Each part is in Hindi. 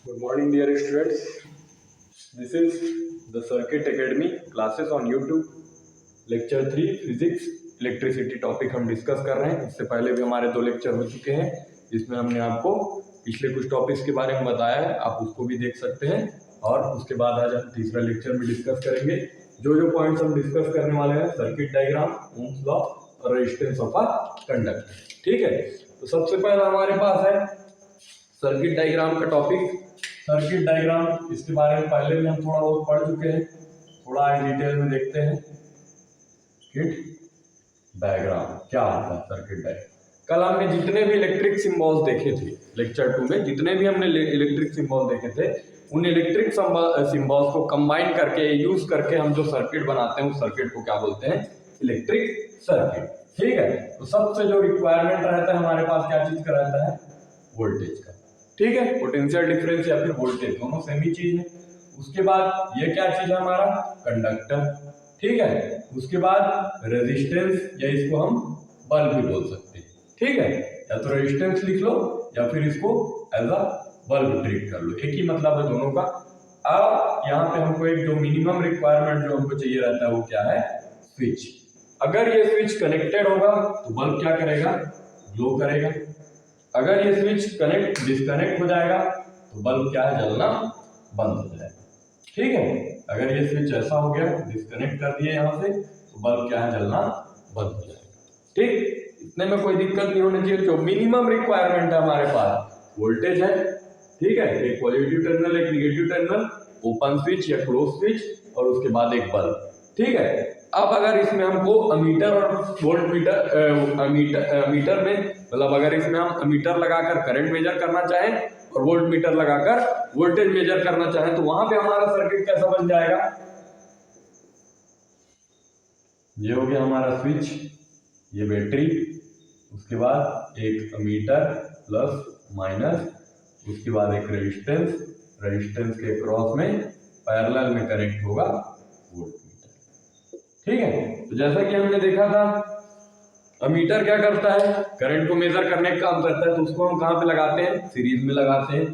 Good morning, dear students. This is the Circuit Academy classes on YouTube. Lecture 3 physics electricity topic हम डिस्कस कर रहे हैं। इससे पहले भी हमारे 2 लेक्चर हो चुके हैं जिसमें हमने आपको पिछले कुछ टॉपिक्स के बारे में बताया है, आप उसको भी देख सकते हैं। और उसके बाद आज हम तीसरा लेक्चर में डिस्कस करेंगे। जो पॉइंट्स हम डिस्कस करने वाले हैं, सर्किट डायग्राम, ओम्स लॉ और रेजिस्टेंस ऑफ अ कंडक्टर। ठीक है, तो सबसे पहले हमारे पास है सर्किट डायग्राम का टॉपिक। सर्किट डायग्राम, इसके बारे में पहले भी हम थोड़ा बहुत पढ़ चुके हैं, थोड़ा आगे डिटेल में देखते हैं। सर्किट डायग्राम क्या होता है? सर्किट डायग्राम कल हमने जितने भी इलेक्ट्रिक सिंबल्स देखे थे लेक्चर 2 में, जितने भी हमने इलेक्ट्रिक सिंबल देखे थे, उन इलेक्ट्रिक सिंबल्स को कंबाइन करके यूज करके हम जो सर्किट बनाते हैं उस सर्किट को क्या बोलते हैं? Electric circuit. ठीक है, तो सबसे जो रिक्वायरमेंट रहता है हमारे पास क्या चीज का रहता है? वोल्टेज का। ठीक है, पोटेंशियल डिफरेंस या फिर वोल्टेज, दोनों सेम ही चीज है। उसके बाद ये क्या चीज है हमारा? कंडक्टर। ठीक है, उसके बाद रेजिस्टेंस, या इसको हम बल्ब भी बोल सकते हैं। ठीक है, या तो रेजिस्टेंस लिख लो या फिर इसको एज अ बल्ब ट्रीट कर लो, एक ही मतलब है दोनों का। अब यहाँ पे हमको एक जो मिनिमम रिक्वायरमेंट जो हमको चाहिए रहता है वो क्या है? स्विच। अगर ये स्विच कनेक्टेड होगा तो बल्ब क्या करेगा? ग्लो करेगा। अगर ये स्विच डिस्कनेक्ट हो जाएगा तो बल्ब क्या है? जलना बंद हो जाएगा। ठीक है, अगर ये स्विच ऐसा हो गया, डिस्कनेक्ट कर दिए यहाँ से, तो बल्ब क्या है? जलना बंद हो जाएगा। ठीक, इतने में कोई दिक्कत नहीं होनी चाहिए। जो मिनिमम रिक्वायरमेंट है हमारे पास, वोल्टेज है। ठीक है, एक पॉजिटिव टर्मिनल, एक निगेटिव टर्मिनल, ओपन स्विच या क्लोज स्विच, और उसके बाद एक बल्ब। ठीक है, अब अगर इसमें हमको अमीटर और वोल्ट मीटर में, मतलब अगर इसमें हम अमीटर लगाकर करंट मेजर करना चाहें और वोल्ट मीटर लगाकर वोल्टेज मेजर करना चाहें, तो वहां पे हमारा सर्किट कैसा बन जाएगा? ये हो गया हमारा स्विच, ये बैटरी, उसके बाद एक अमीटर प्लस माइनस, उसके बाद एक रेजिस्टेंस के क्रॉस में पैरेलल में कनेक्ट होगा वोल्ट मीटर। ठीक है, तो जैसा कि हमने देखा था, अमीटर क्या करता है? करंट को मेजर करने का काम करता है, तो उसको हम कहाँ पे लगाते हैं? सीरीज में लगाते हैं।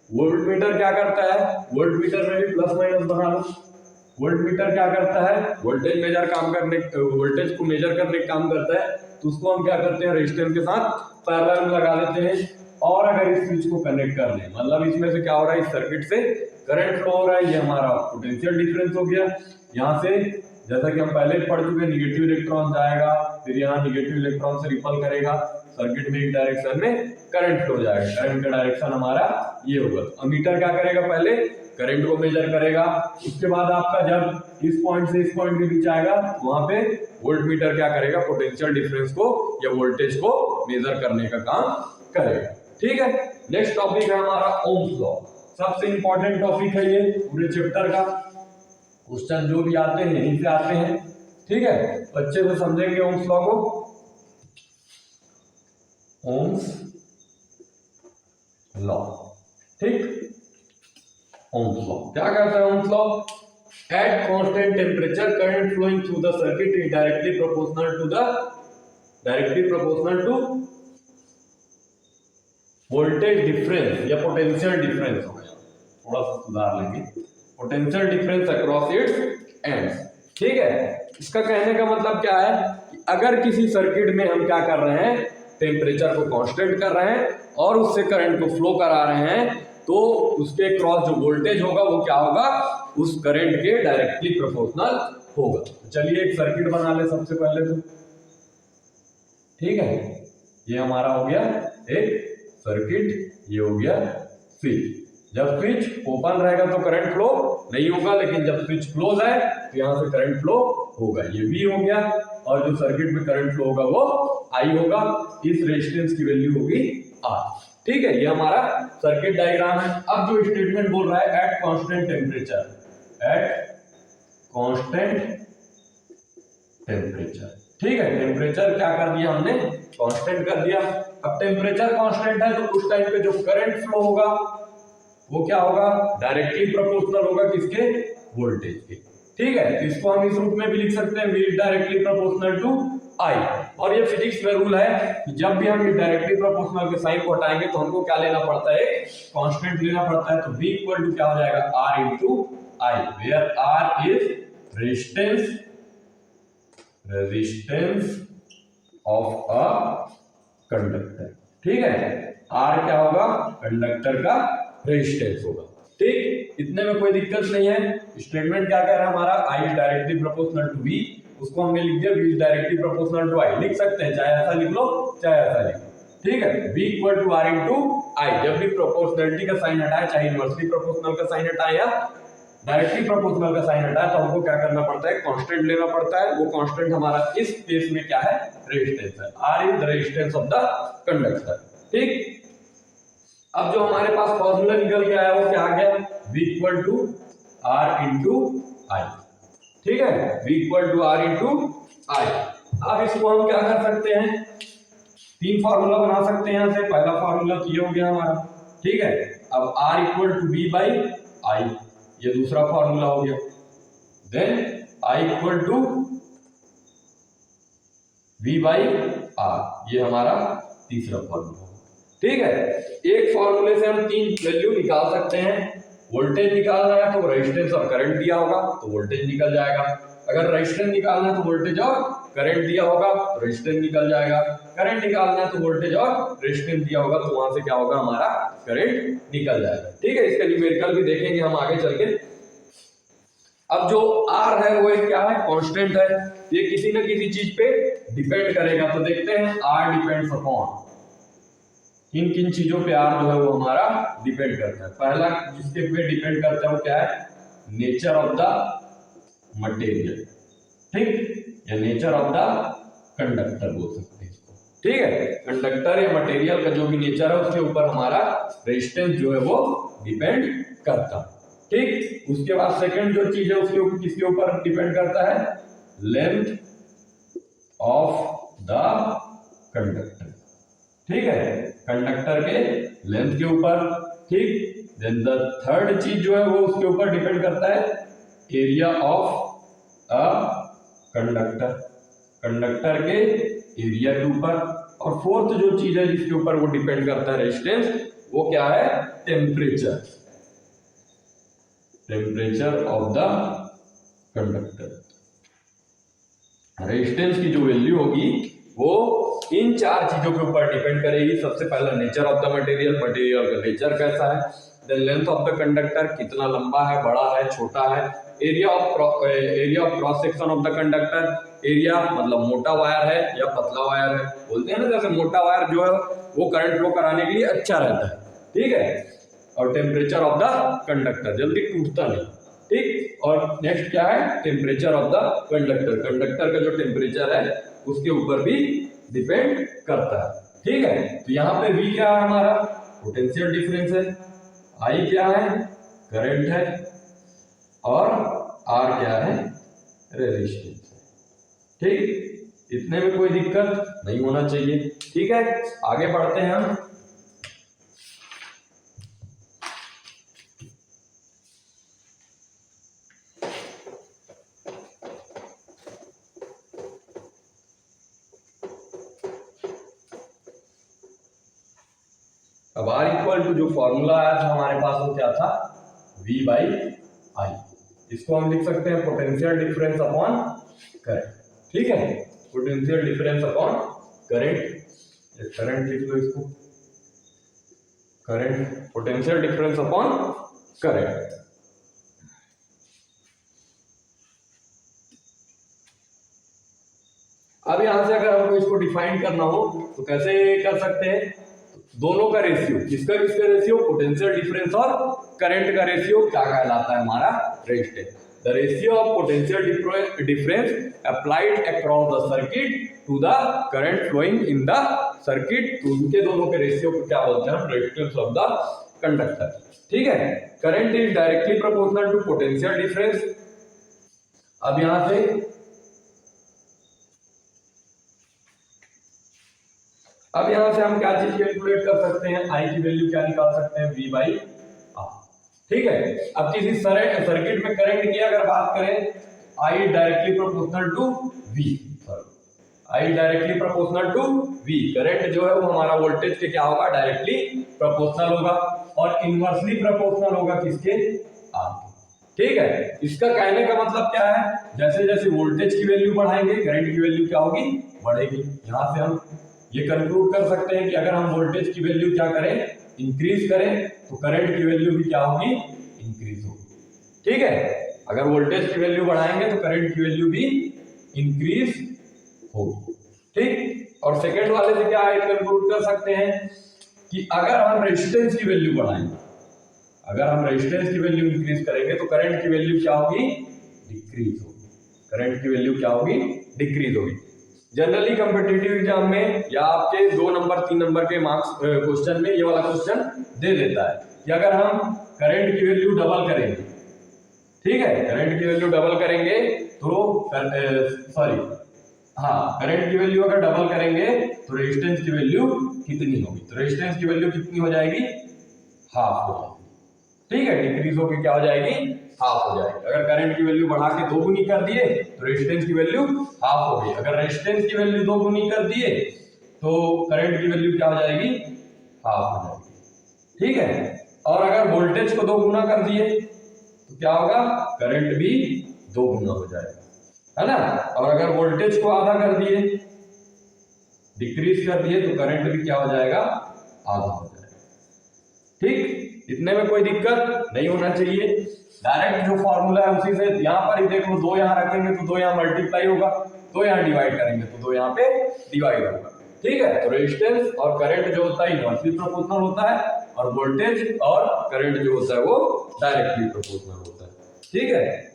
वोल्ट मीटर क्या करता है? वोल्ट मीटर में भी प्लस माइनस बना लो। वोल्ट मीटर क्या करता है? वोल्टेज को मेजर करने का काम करता है, तो उसको हम क्या करते हैं? रेजिस्टेंस के साथ पैरेलल में लगा देते हैं। और अगर इस स्विच को कनेक्ट कर लें, मतलब इसमें से क्या हो रहा है? इस सर्किट से करंट फ्लो हो रहा है, ये हमारा पोटेंशियल डिफरेंस हो गया। यहाँ से जैसा कि हम पहले पढ़ चुके, निगेटिव इलेक्ट्रॉन जाएगा, फिर यहाँ निगेटिव इलेक्ट्रॉन से रिपल करेगा, सर्किट में एक डायरेक्शन में करंट फ्लो जाएगा। करंट का डायरेक्शन हमारा ये होगा। अमीटर क्या करेगा? पहले करंट को मेजर करेगा, उसके बाद आपका जब इस पॉइंट से इस पॉइंट के बीच आएगा, वहां पे वोल्ट मीटर क्या करेगा? पोटेंशियल डिफरेंस को या वोल्टेज को मेजर करने का काम करेगा। ठीक है, नेक्स्ट टॉपिक है हमारा ओम्स लॉ। सबसे इंपॉर्टेंट टॉपिक है ये पूरे चैप्टर का। क्वेश्चन जो भी आते हैं यहीं से आते हैं। ठीक है, अच्छे से समझेंगे ओम्स लॉ को। ओम्स लॉ, ठीक, ओम्स लॉ क्या कहता है? Ohm's law, at constant temperature current flowing through the circuit is directly proportional to voltage difference या पोटेंशियल डिफरेंस हो गया, थोड़ा सा सुधार लेंगे, potential difference across its ends. ठीक है, इसका कहने का मतलब क्या है कि अगर किसी सर्किट में हम क्या कर रहे हैं? टेम्परेचर को कांस्टेंट कर रहे हैं और उससे करंट को फ्लो करा रहे हैं, तो उसके क्रॉस जो वोल्टेज होगा वो क्या होगा? उस करंट के डायरेक्टली प्रोपोर्शनल होगा। चलिए एक सर्किट बना ले सबसे पहले तो। ठीक है, ये हमारा हो गया एक सर्किट, ये हो गया स्विच। जब स्विच ओपन रहेगा तो करंट फ्लो नहीं होगा, लेकिन जब स्विच क्लोज है तो यहाँ से करंट फ्लो होगा। ये V हो गया, और जो सर्किट में करंट फ्लो होगा वो I होगा। इस रेजिस्टेंस की वैल्यू होगी R। ठीक है, ये हमारा सर्किट डायग्राम है। अब जो स्टेटमेंट बोल रहा है एट कांस्टेंट टेम्परेचर, ठीक है, टेम्परेचर क्या कर दिया हमने? कांस्टेंट कर दिया। अब टेम्परेचर कांस्टेंट है तो उस टाइम पे जो करंट फ्लो होगा वो क्या होगा? डायरेक्टली प्रोपोर्शनल होगा किसके? वोल्टेज के। ठीक है, तो इसको हम इस रूप में भी लिख सकते हैं, V डायरेक्टली प्रोपोर्शनल टू आई। और ये फिजिक्स में रूल है कि जब भी हम डायरेक्टली प्रोपोर्शनल के साइन को हटाएंगे तो हमको क्या लेना पड़ता है, कांस्टेंट लेना पड़ता है। तो V इक्वल टू क्या हो जाएगा, R into I, where R is resistance of a conductor. ठीक है, R क्या होगा, कंडक्टर का रेजिस्टेंस होगा। ठीक, इतने में कोई दिक्कत नहीं है। स्टेटमेंट क्या कह रहा है हमारा, I is directly proportional to V, उसको हमने लिख दिया V is directly proportional to I। लिख सकते हैं, चाहे ऐसा लिख लो चाहे ऐसा लिख लो। ठीक है, V equal to R into I. जब भी प्रोपोर्शनलिटी का साइन हटाए, चाहे इनवर्सली प्रोपोर्शनल का साइन हटाए या डायरेक्टली प्रोपोर्शनल का साइन हटाए, तो हमको क्या करना पड़ता है, कांस्टेंट लेना पड़ता है। वो कांस्टेंट हमारा इस केस में क्या है, रेजिस्टेंस है। R is the resistance of the conductor. ठीक, अब जो हमारे पास फॉर्मूला निकल के आया वो क्या आ गया, V equal to R into I. ठीक है, V equal to R into I. अब इसको हम क्या कर सकते हैं, तीन फार्मूला बना सकते हैं यहाँ से। पहला फार्मूला तो ये हो गया हमारा। ठीक है, अब R equal to V by I, ये दूसरा फार्मूला हो गया। Then I equal to V by R, ये हमारा तीसरा फार्मूला। ठीक है, एक फॉर्मूले से हम तीन वैल्यू निकाल सकते हैं। वोल्टेज निकालना है तो रेजिस्टेंस और करंट दिया होगा तो वोल्टेज निकल जाएगा। अगर रेजिस्टेंस निकालना है तो वोल्टेज और करंट दिया होगा तो रेजिस्टेंस निकल जाएगा। करंट निकालना है तो वोल्टेज और रेजिस्टेंस दिया होगा तो वहां से क्या होगा, हमारा करंट निकल जाएगा। ठीक है, इसका न्यूमेरिकल भी देखेंगे हम आगे चल के। अब जो R है वो एक क्या है, कांस्टेंट है। ये किसी न किसी चीज पे डिपेंड करेगा। तो देखते हैं, R डिपेंड्स अपॉन, किन किन चीजों पे R जो है वो हमारा डिपेंड करता है। पहला जिसके पे डिपेंड करता है वो क्या है, नेचर ऑफ द मटेरियल। ठीक, या नेचर ऑफ द कंडक्टर बोल सकते हैं इसको। ठीक है, कंडक्टर या मटेरियल का जो भी नेचर है उसके ऊपर हमारा रेजिस्टेंस जो है वो डिपेंड करता है। ठीक, उसके बाद सेकंड जो चीज है उसके ऊपर किसके ऊपर डिपेंड करता है, लेंथ ऑफ द कंडक्टर। ठीक है, कंडक्टर के लेंथ के ऊपर। ठीक, देन द थर्ड चीज जो है वो उसके ऊपर डिपेंड करता है, area of a conductor, conductor के एरिया के ऊपर। और फोर्थ जो चीज है जिसके ऊपर वो डिपेंड करता है रेजिस्टेंस, वो क्या है, temperature, temperature of the conductor. Resistance की जो वैल्यू होगी वो इन चार चीजों के ऊपर डिपेंड करेगी। सबसे पहला nature of the material, material का नेचर कैसा है। Then length of the conductor, कितना लंबा है, बड़ा है, छोटा है। Area of cross section of the conductor, area मतलब मोटा वायर है या पतला वायर है। बोलते हैं ना जैसे मोटा वायर जो है वो करंट फ्लो कराने के लिए अच्छा रहता है। ठीक है, और टेम्परेचर ऑफ द कंडक्टर, जल्दी टूटता नहीं। ठीक, और नेक्स्ट क्या है, temperature of the conductor, conductor का जो टेम्परेचर है उसके ऊपर भी डिपेंड करता है। ठीक है, तो यहाँ पे V क्या है हमारा, पोटेंशियल डिफरेंस है। I क्या है, करंट है। और R क्या है, रेजिस्टेंस है। ठीक, इतने में कोई दिक्कत नहीं होना चाहिए। ठीक है, आगे बढ़ते हैं हम। अब R इक्वल टू जो फॉर्मूला आया था हमारे पास वो क्या था, V बाई आई। इसको हम लिख सकते हैं पोटेंशियल डिफरेंस अपॉन करंट। ठीक है, potential difference upon current, current लिख लो इसको, current, potential difference upon current. अब यहां से अगर हमको इसको डिफाइन करना हो तो कैसे कर सकते हैं, दोनों का रेशियो, किसका किसका रेशियो, पोटेंशियल डिफरेंस और करंट का रेशियो क्या कहलाता है हमारा, resistance. The ratio of potential difference applied across the circuit to the current flowing in the circuit, तो उनके दोनों के रेशियो को क्या बोलते हैं, रेजिस्टेंस ऑफ द कंडक्टर। ठीक है, current is directly proportional to potential difference. अब यहां से हम क्या चीज कैलकुलेट कर सकते हैं, आई की वैल्यू क्या निकाल सकते हैं, V बाई आर। ठीक है, अब किसी सर्किट में करंट की अगर बात करें, I directly proportional to V, I is directly proportional to V। Current जो है वो हमारा वोल्टेज के क्या होगा, डायरेक्टली प्रोपोर्शनल होगा, और इनवर्सली प्रोपोर्शनल होगा किसके, R। ठीक है, इसका कहने का मतलब क्या है, जैसे जैसे वोल्टेज की वैल्यू बढ़ाएंगे करंट की वैल्यू क्या होगी, बढ़ेगी। यहाँ से हम ये कंक्लूड कर सकते हैं कि अगर हम वोल्टेज की वैल्यू क्या करें, इंक्रीज करें, तो करंट की वैल्यू भी क्या होगी, इंक्रीज होगी। ठीक है, अगर वोल्टेज की वैल्यू बढ़ाएंगे तो करंट की वैल्यू भी इंक्रीज होगी। ठीक, और सेकंड वाले से क्या कंक्लूड कर सकते हैं कि अगर हम रेजिस्टेंस की वैल्यू बढ़ाएंगे, अगर हम रेजिस्टेंस की वैल्यू इंक्रीज करेंगे तो करंट की वैल्यू क्या होगी, डिक्रीज होगी। करंट की वैल्यू क्या होगी, डिक्रीज होगी। जनरली कॉम्पिटिटिव एग्जाम में या आपके 2 नंबर 3 नंबर के मार्क्स क्वेश्चन में ये वाला क्वेश्चन दे देता है कि अगर हम करंट की वैल्यू डबल करेंगे, ठीक है, करंट की वैल्यू डबल करेंगे तो करंट की वैल्यू अगर डबल करेंगे तो रेजिस्टेंस की वैल्यू कितनी होगी, तो रेजिस्टेंस की वैल्यू कितनी हो जाएगी, हाफ हो जाएगी। ठीक है, डिक्रीज होकर क्या हो जाएगी, हाफ हो जाएगी। अगर करंट की वैल्यू बढ़ा के 2 गुनी कर दिए तो रेजिस्टेंस की वैल्यू हाफ हो गई। अगर रेजिस्टेंस की वैल्यू 2 गुनी कर दिए तो करंट की वैल्यू क्या हो जाएगी, हाफ हो जाएगी। ठीक है, और अगर वोल्टेज को 2 गुना कर दिए तो क्या होगा, करंट भी 2 गुना हो जाएगा, है ना। और अगर वोल्टेज को आधा कर दिए, डिक्रीज कर दिए, तो करंट भी क्या हो जाएगा, आधा हो जाएगा। ठीक, इतने में कोई दिक्कत नहीं होना चाहिए। डायरेक्ट जो फॉर्मूला है उसी से, यहाँ पर ही देख लो, 2 यहाँ रखेंगे तो 2 यहाँ मल्टीप्लाई होगा, 2 यहाँ डिवाइड करेंगे तो 2 यहाँ पे डिवाइड होगा। ठीक है, तो रेजिस्टेंस और करंट जो होता है इनवर्सली प्रोपोर्शनल होता है, और वोल्टेज और करंट जो होता है वो डायरेक्टली प्रोपोर्शनल होता है। ठीक है,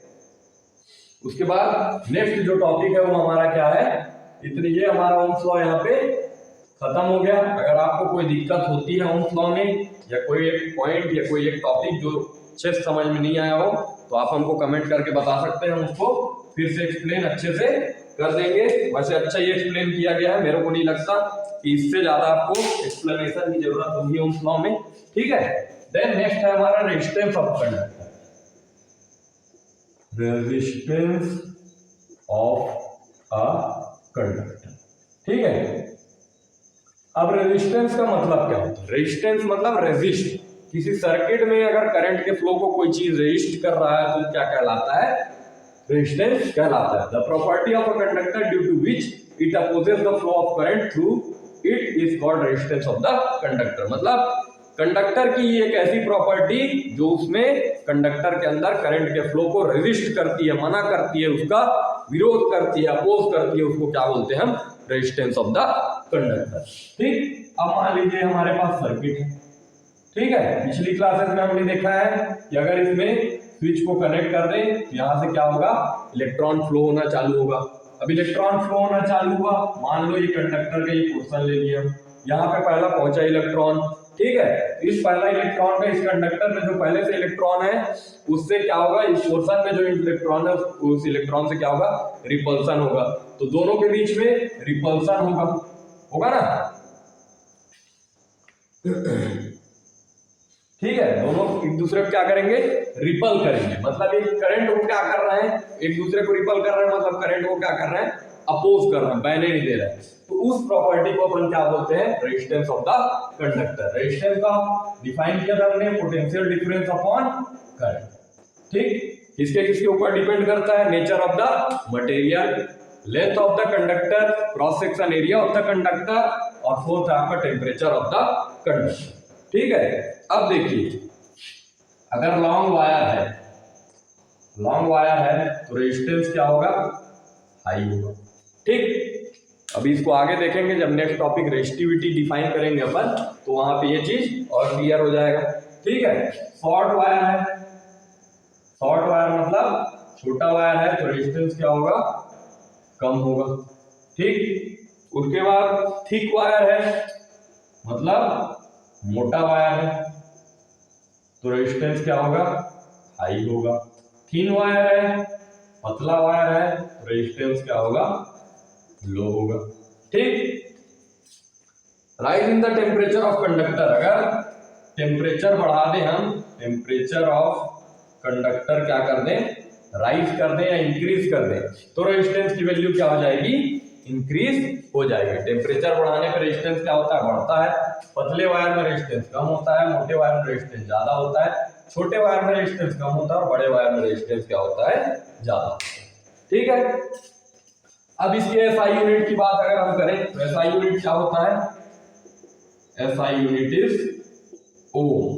उसके बाद नेक्स्ट जो टॉपिक है वो हमारा क्या है, इतनी, ये हमारा ओम्स लॉ यहाँ पे खत्म हो गया। अगर आपको कोई दिक्कत होती है ओम्स लॉ में, या कोई एक पॉइंट या कोई एक टॉपिक जो अच्छे से समझ में नहीं आया हो, तो आप हमको कमेंट करके बता सकते हैं, हम उसको फिर से एक्सप्लेन अच्छे से कर देंगे। वैसे अच्छा ही एक्सप्लेन किया गया है, मेरे को नहीं लगता कि इससे ज्यादा आपको एक्सप्लेनेशन की जरूरत होगी ओम्स लॉ में। ठीक है, देन नेक्स्ट है हमारा resistance of conductor, resistance of a conductor. ठीक है, अब रेजिस्टेंस का मतलब क्या होता है, रेजिस्टेंस मतलब रेजिस्ट, किसी सर्किट में अगर करंट के फ्लो को कोई चीज रेजिस्ट कर रहा है तो क्या कहलाता है, रेजिस्टेंस कहलाता है। The property of a conductor due to which it opposes the flow of current through it is called resistance of the conductor. मतलब कंडक्टर की एक ऐसी प्रॉपर्टी जो उसमें कंडक्टर के अंदर करंट के फ्लो को रेजिस्ट करती है, मना करती है, उसका विरोध करती है, अपोज करती है, उसको क्या बोलते हैं हम, रेजिस्टेंस ऑफ द कंडक्टर। ठीक, अब मान लीजिए हमारे पास सर्किट है, ठीक है, पिछली क्लासेस में हमने देखा है कि अगर इसमें स्विच को कनेक्ट कर दें तो यहाँ से क्या होगा, इलेक्ट्रॉन फ्लो होना चालू होगा। अब इलेक्ट्रॉन फ्लो होना चालू हुआ, मान लो ये कंडक्टर का ये पोर्शन ले लिया, यहाँ पे पहला पहुंचा इलेक्ट्रॉन, ठीक है, इस पहला इलेक्ट्रॉन का इस कंडक्टर में जो पहले से इलेक्ट्रॉन है उससे क्या होगा, इस पोर्शन में जो इलेक्ट्रॉन है उस इलेक्ट्रॉन से क्या होगा, रिपल्सन होगा। तो दोनों के बीच में रिपल्सन होगा ना, ठीक है, दोनों एक दूसरे को क्या करेंगे, रिपल करेंगे। मतलब एक करंट को क्या कर रहे हैं, एक दूसरे को रिपल कर रहे हैं, मतलब करंट को क्या कर रहे हैं, अपोज कर रहे हैं, बहने नहीं दे रहे हैं। तो उस प्रॉपर्टी को अपन क्या बोलते हैं, resistance of the conductor. Resistance का डिफाइन किया था हमने, पोटेंशियल डिफरेंस अपॉन करंट। ठीक, किसके किसके ऊपर डिपेंड करता है, nature of the material, length of the conductor, cross section area of the conductor, और फोर्थ है आपका टेम्परेचर ऑफ द कंडक्टर। ठीक है, अब देखिए अगर लॉन्ग वायर है तो रेजिस्टेंस क्या होगा, हाई होगा। ठीक, अभी इसको आगे देखेंगे जब नेक्स्ट टॉपिक रेजिस्टिविटी डिफाइन करेंगे अपन, तो वहां पे ये चीज और क्लियर हो जाएगा। ठीक है, शॉर्ट वायर है, शॉर्ट वायर मतलब छोटा वायर है तो रेजिस्टेंस क्या होगा, कम होगा। ठीक, उसके बाद थिक वायर है मतलब मोटा वायर है तो रेजिस्टेंस क्या होगा, हाई होगा। थिन वायर है, पतला वायर है तो रेजिस्टेंस क्या होगा, लो होगा। ठीक, rise in the temperature of conductor, अगर टेम्परेचर बढ़ा दें हम, टेम्परेचर ऑफ कंडक्टर क्या कर दें, राइज कर दें या इंक्रीज कर दें, तो रेजिस्टेंस की वैल्यू क्या हो जाएगी, इंक्रीज हो जाएगी। टेम्परेचर बढ़ाने पर रेजिस्टेंस क्या होता है, बढ़ता है। पतले वायर में रेजिस्टेंस कम होता है, मोटे वायर में रेजिस्टेंस ज्यादा होता है, छोटे वायर में रेजिस्टेंस कम होता है और बड़े वायर में रेजिस्टेंस क्या होता है, ज्यादा होता है। ठीक है, अब इसके एसआई यूनिट की बात अगर हम करें तो एसआई यूनिट क्या होता है, एसआई यूनिट इज ओम।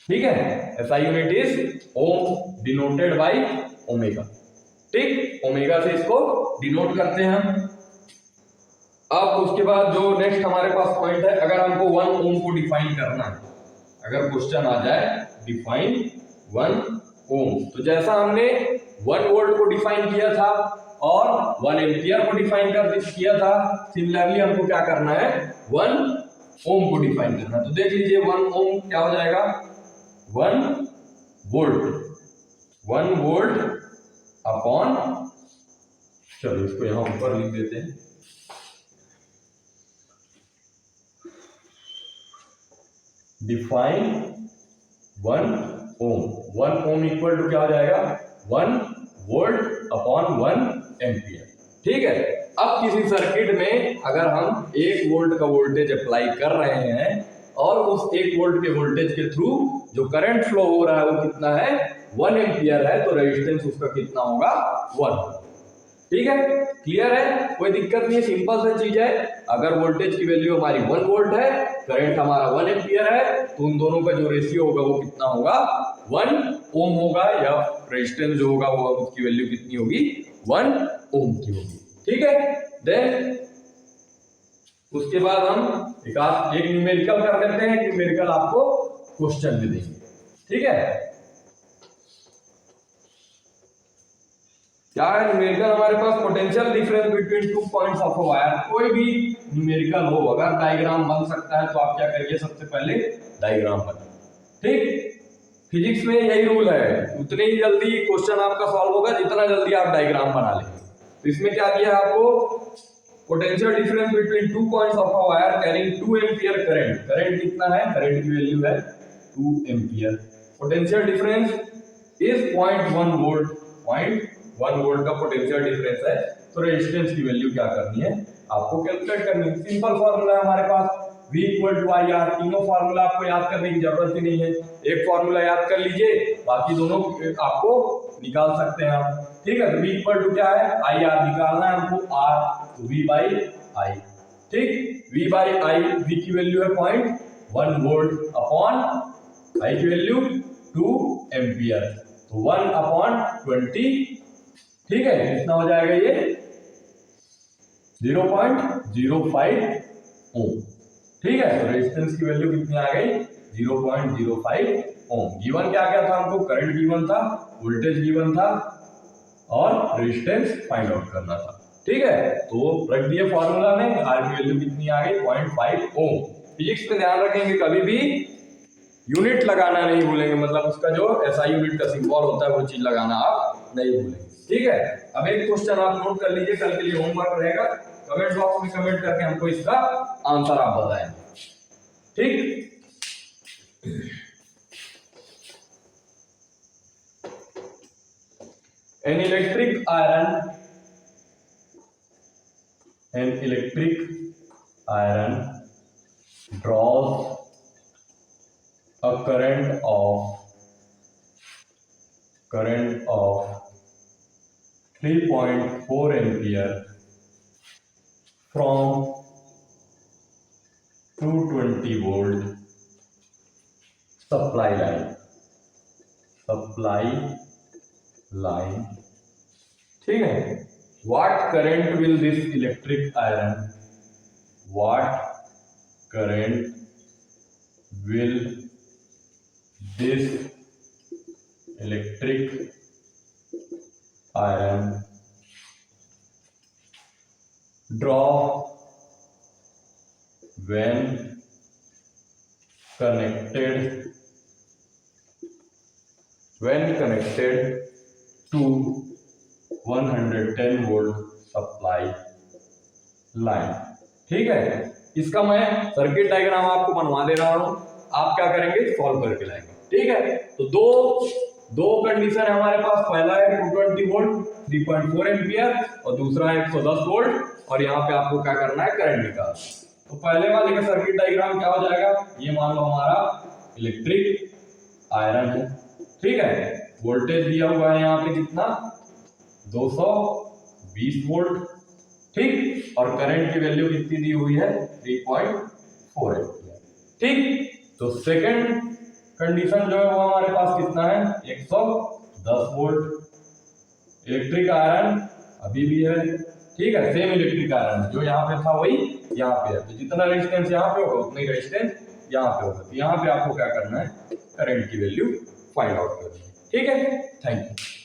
ठीक है, SI unit is ohm denoted by omega. ठीक, ओमेगा से इसको डिनोट करते हैं हम। अब उसके बाद जो नेक्स्ट हमारे पास पॉइंट है, अगर हमको 1 ओम को डिफाइन करना है, अगर क्वेश्चन आ जाए डिफाइन 1 ओम, तो जैसा हमने 1 वोल्ट को डिफाइन किया था और 1 एम्पियर को डिफाइन किया था, सिमिलरली हमको क्या करना है, 1 ओम को डिफाइन करना है। तो देख लीजिए 1 ओम क्या हो जाएगा, 1 वोल्ट, 1 वोल्ट अपॉन, चलो इसको यहां ऊपर लिख देते हैं, define 1 ohm. 1 ohm equal to क्या हो जाएगा, 1 वोल्ट अपॉन 1 एम्पियर। ठीक है, अब किसी सर्किट में अगर हम 1 वोल्ट का वोल्टेज अप्लाई कर रहे हैं और उस 1 वोल्ट के वोल्टेज के थ्रू जो करंट फ्लो हो रहा है वो कितना है, 1 एम्पियर है, तो रेजिस्टेंस उसका कितना होगा, 1। ठीक है, क्लियर है, कोई दिक्कत नहीं है, सिंपल सा चीज है। अगर वोल्टेज की वैल्यू हमारी 1 वोल्ट है, करंट हमारा 1 एम्पियर है, तो उन दोनों का जो रेशियो होगा वो कितना होगा, 1 ओम होगा, या रेजिस्टेंस जो होगा वो उसकी वैल्यू कितनी होगी, 1 ओम की होगी। ठीक है, देन उसके बाद हम एक न्यूमेरिकल कर लेते हैं, न्यूमेरिकल आपको क्वेश्चन में देंगे। ठीक है, क्या है न्यूमेरिकल हमारे पास, potential difference between 2 points of a wire. कोई भी न्यूमेरिकल हो, अगर डायग्राम बन सकता है तो आप क्या करिए, सबसे पहले डायग्राम बनाइए। ठीक, फिजिक्स में यही रूल है, उतने ही जल्दी क्वेश्चन आपका सॉल्व होगा जितना जल्दी आप डायग्राम बना लेंगे। तो इसमें क्या दिया है आपको, potential difference between 2 points of a wire carrying 2 ampere current. Current कितना है, करंट की वैल्यू है 2 ampere. Potential difference is 0.1 volt, 0.1 volt का पोटेंशियल डिफरेंस है, तो रेजिस्टेंस की वैल्यू क्या करनी है, आपको कैलकुलेट करनी है। सिंपल फॉर्मूला है हमारे पास, V equal to I R. तीनों फॉर्मूला आपको याद करने की जरूरत ही नहीं है, एक फॉर्मूला याद कर लीजिए, बाकी दोनों आपको निकाल सकते हैं आप। ठीक है, तो V इक्वल टू क्या है, आई आर निकालना है हमको, R तो V बाई आई। ठीक, V बाई आई, V की वैल्यू है 0.1 वोल्ट अपॉन आई की वैल्यू 2 एम्पियर, तो 1 अपॉन 20। ठीक है, कितना हो जाएगा ये, 0.05 ओम। ठीक है, तो रेजिस्टेंस की वैल्यू कितनी आ गई, 0.05 ओम। गिवन क्या क्या था हमको, करंट गिवन था, वोल्टेज गिवन था और रेजिस्टेंस फाइंड आउट करना था। ठीक है, तो रख दिए फॉर्मूला में, आर की वैल्यू कितनी आ गई, 0.5 ओम। फिजिक्स में ध्यान रखेंगे, कभी भी यूनिट लगाना नहीं भूलेंगे, मतलब उसका जो एसआई यूनिट का सिंबल होता है वो चीज लगाना आप नहीं भूलेंगे। ठीक है, अब एक क्वेश्चन आप नोट कर लीजिए, कल के लिए होमवर्क रहेगा, कमेंट बॉक्स में कमेंट करके हमको इसका आंसर आप बताएंगे। ठीक, an electric iron draws a current of 3.4 ampere from 220 volt supply line। ठीक है, what current will this electric iron draw when connected to 110 volt supply line। ठीक है, इसका मैं सर्किट डायग्राम आपको बनवा दे रहा हूं, आप क्या करेंगे, सॉल्व करके लाएंगे। ठीक है, तो दो कंडीशन है हमारे पास, पहला है 220 वोल्ट 3.4 एम्पियर और दूसरा है 110 वोल्ट और यहाँ पे आपको क्या करना है करंट निकालना। तो पहले वाले का सर्किट डायग्राम क्या हो जाएगा, ये मान लो हमारा इलेक्ट्रिक आयरन है, ठीक है, वोल्टेज दिया हुआ है यहाँ पे कितना 220 वोल्ट, ठीक, और करंट की वैल्यू कितनी दी हुई है 3.4 एम्पियर, ठीक। तो सेकंड कंडीशन जो है वो हमारे पास कितना है 110 वोल्ट, इलेक्ट्रिक आयरन अभी भी है, ठीक है, सेम इलेक्ट्रिक आयरन जो यहाँ पे था वही यहाँ पे है, तो जितना रेजिस्टेंस यहाँ पे होगा उतनी रेजिस्टेंस यहाँ पे होगा, तो यहाँ पे आपको क्या करना है करंट की वैल्यू फाइंड आउट करनी है, ठीक है। Thank you.